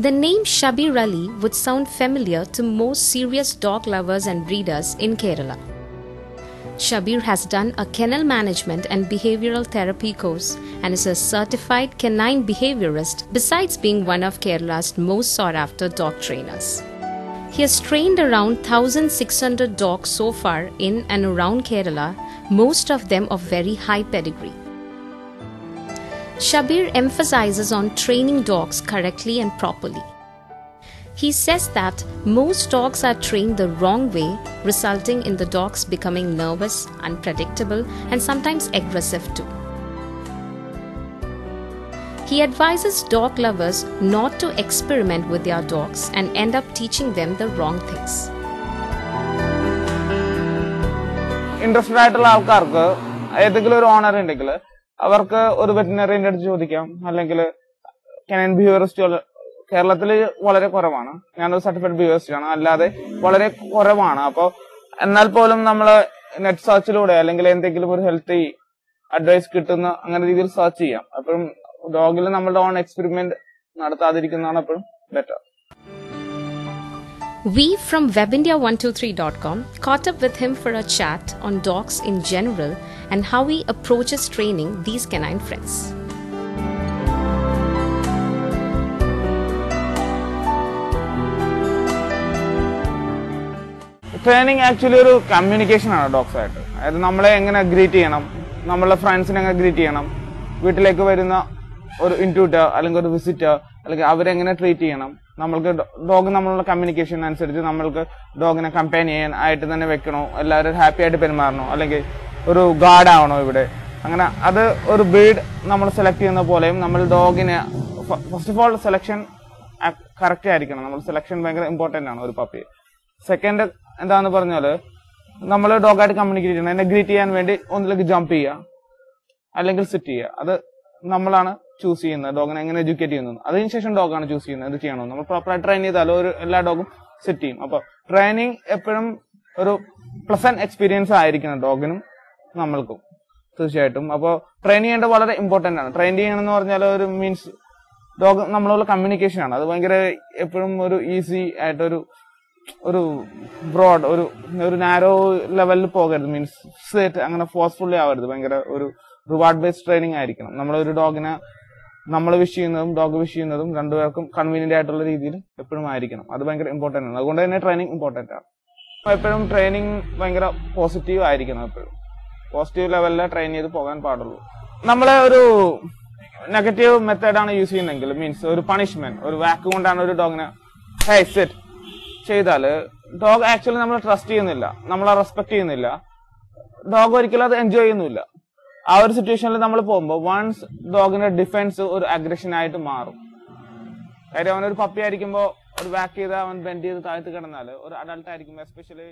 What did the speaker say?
The name Shabir Ali would sound familiar to most serious dog lovers and breeders in Kerala. Shabir has done a kennel management and behavioral therapy course and is a certified canine behaviorist besides being one of Kerala's most sought-after dog trainers. He has trained around 1,600 dogs so far in and around Kerala, most of them of very high pedigree. Shabir emphasizes on training dogs correctly and properly. He says that most dogs are trained the wrong way, resulting in the dogs becoming nervous, unpredictable, and sometimes aggressive too. He advises dog lovers not to experiment with their dogs and end up teaching them the wrong things. Interested ആയിട്ടുള്ള ആൾക്കാർക്ക് ഏതെങ്കിലും ഒരു owner ഉണ്ടെങ്കിൽ അവർക്ക് ഒരു വെറ്റിനറിന്റെ അടുത്ത് ചോദിക്കാം. അല്ലെങ്കിൽ കനൈൻ ബിഹേവിയറിസ്റ്റ് കേരളത്തിൽ വളരെ കുറവാണ്. ഞാനൊരു സർട്ടിഫൈഡ് ബിഹേവിയറിസ്റ്റ് ആണ്. അല്ലാതെ വളരെ കുറവാണ്. അപ്പോൾ എന്നാൽ പോലും നമ്മൾ നെറ്റ് സെർച്ചിലൂടെ അല്ലെങ്കിൽ എന്തെങ്കിലും ഒരു ഹെൽത്തി അഡ്വൈസ് കിട്ടുന്ന അങ്ങനെ രീതിയിൽ സെർച്ച് ചെയ്യാം. അപ്പോഴും ഡോഗിൽ നമ്മളുടെ ഓൺ എക്സ്പെരിമെന്റ് നടത്താതിരിക്കുന്നതാണ് എപ്പോഴും better. We from webindia123.com caught up with him for a chat on dogs in general and how he approaches training these canine friends. Training actually ഒരു കമ്മ്യൂണിക്കേഷൻ ആണ് dogs ആയിട്ട്. അതായത് നമ്മളെ എങ്ങനെ ഗ്രീറ്റ് ചെയ്യണം, നമ്മളെ ഫ്രണ്ട്സിനെ എങ്ങനെ ഗ്രീറ്റ് ചെയ്യണം, വീട്ടിലേക്ക് വരുന്ന ഒരു ഇൻട്രൂഡർ അല്ലെങ്കിൽ ഒരു വിസിറ്റർ അല്ലെങ്കിൽ അവരെങ്ങനെ ട്രീറ്റ് ചെയ്യണം, നമ്മൾക്ക് ഡോഗ് നമ്മളുടെ കമ്മ്യൂണിക്കേഷൻ അനുസരിച്ച് നമ്മൾക്ക് ഡോഗിനെ കമ്പാനിയൻ ആയിട്ട് തന്നെ വെക്കണോ, എല്ലാവരും ഹാപ്പി ആയിട്ട് പെരുമാറണോ, അല്ലെങ്കിൽ ഒരു ഗാർഡ് ആവണോ ഇവിടെ, അങ്ങനെ അത് ഒരു ബ്രീഡ് നമ്മൾ സെലക്ട് ചെയ്യുന്ന പോലെയും നമ്മൾ ഡോഗിനെ first of all selection correct ആയിരിക്കണം. നമ്മൾ സെലക്ഷൻ ഭയങ്കര ഇമ്പോർട്ടന്റ് ആണ് ഒരു പപ്പി. സെക്കൻഡ് എന്താന്ന് പറഞ്ഞാല് നമ്മൾ ഡോഗായിട്ട് കമ്മ്യൂണിക്കേറ്റ് ചെയ്യണം. എന്നെ ഗ്രീറ്റ് ചെയ്യാൻ വേണ്ടി ഒന്നിലേക്ക് ജമ്പ് ചെയ്യുക അല്ലെങ്കിൽ സിറ്റ് ചെയ്യുക. അത് നമ്മളാണ് ചൂസ് ചെയ്യുന്നത് ഡോഗിനെ എങ്ങനെ എഡ്യൂക്കേറ്റ് ചെയ്യുന്നത്. അതിനുശേഷം ഡോഗാണ് ചൂസ് ചെയ്യുന്നത് എന്ത് ചെയ്യണോ. നമ്മൾ പ്രോപ്പറായി ട്രെയിൻ ചെയ്താലോ എല്ലാ ഡോഗും സെറ്റ് ചെയ്യും. അപ്പൊ ട്രെയിനിങ് എപ്പോഴും ഒരു പ്ലസന്റ് എക്സ്പീരിയൻസ് ആയിരിക്കണം ഡോഗിനും നമ്മൾക്കും തീർച്ചയായിട്ടും. അപ്പോൾ ട്രെയിൻ ചെയ്യേണ്ടത് വളരെ ഇമ്പോർട്ടന്റ് ആണ്. ട്രെയിൻ ചെയ്യണമെന്ന് പറഞ്ഞാൽ ഒരു മീൻസ് ഡോഗ് നമ്മളുള്ള കമ്മ്യൂണിക്കേഷൻ ആണ്. അത് ഭയങ്കര എപ്പോഴും ഒരു ഈസി ആയിട്ടൊരു ഒരു ബ്രോഡ് ഒരു നാരോ ലെവലിൽ പോകരുത്. മീൻസ് സെറ്റ് അങ്ങനെ ഫോഴ്സ്ഫുള്ളി ആവരുത്. ഭയങ്കര ഒരു റിവാർഡ് ബേസ്ഡ് ട്രെയിനിങ് ആയിരിക്കണം. നമ്മളൊരു ഡോഗിനെ നമ്മൾ വിഷ് ചെയ്യുന്നതും ഡോഗ് വിഷ് ചെയ്യുന്നതും രണ്ടുപേർക്കും കൺവീനിയന്റ് ആയിട്ടുള്ള രീതിയിൽ എപ്പോഴും ആയിരിക്കണം. അത് ഭയങ്കര ഇമ്പോർട്ടന്റ് ആണ്. അതുകൊണ്ട് തന്നെ ട്രെയിനിങ് ഇമ്പോർട്ടന്റ് ആണ്. എപ്പോഴും ട്രെയിനിങ് ഭയങ്കര പോസിറ്റീവ് ആയിരിക്കണം. എപ്പോഴും പോസിറ്റീവ് ലെവലിൽ ട്രെയിൻ ചെയ്ത് പോകാൻ പാടുള്ളൂ. നമ്മളെ ഒരു നെഗറ്റീവ് മെത്തേഡാണ് യൂസ് ചെയ്യുന്നതെങ്കിൽ മീൻസ് ഒരു പണിഷ്മെന്റ് ഒരു വാക്ക് കൊണ്ടാണ് ഒരു ഡോഗിനെ ഹേ സെറ്റ് ചെയ്താല് ഡോഗ് ആക്ച്വലി നമ്മൾ ട്രസ്റ്റ് ചെയ്യുന്നില്ല, നമ്മളെ റെസ്പെക്ട് ചെയ്യുന്നില്ല. ഡോഗ് ഒരിക്കലും അത് എൻജോയ് ചെയ്യുന്നില്ല. ആ ഒരു സിറ്റുവേഷനിൽ നമ്മൾ പോകുമ്പോൾ വൺസ് ഡോഗിന്റെ ഡിഫൻസ് ഒരു അഗ്രഷൻ ആയിട്ട് മാറും. കാര്യം അവനൊരു പപ്പി ആയിരിക്കുമ്പോൾ ഒരു വാക്ക് ചെയ്ത് അവൻ ബെൻഡ് ചെയ്ത് താഴ്ത്ത് കിടന്നാല് ഒരു അഡൾട്ട് ആയിരിക്കുമ്പോൾ എസ്പെഷ്യലി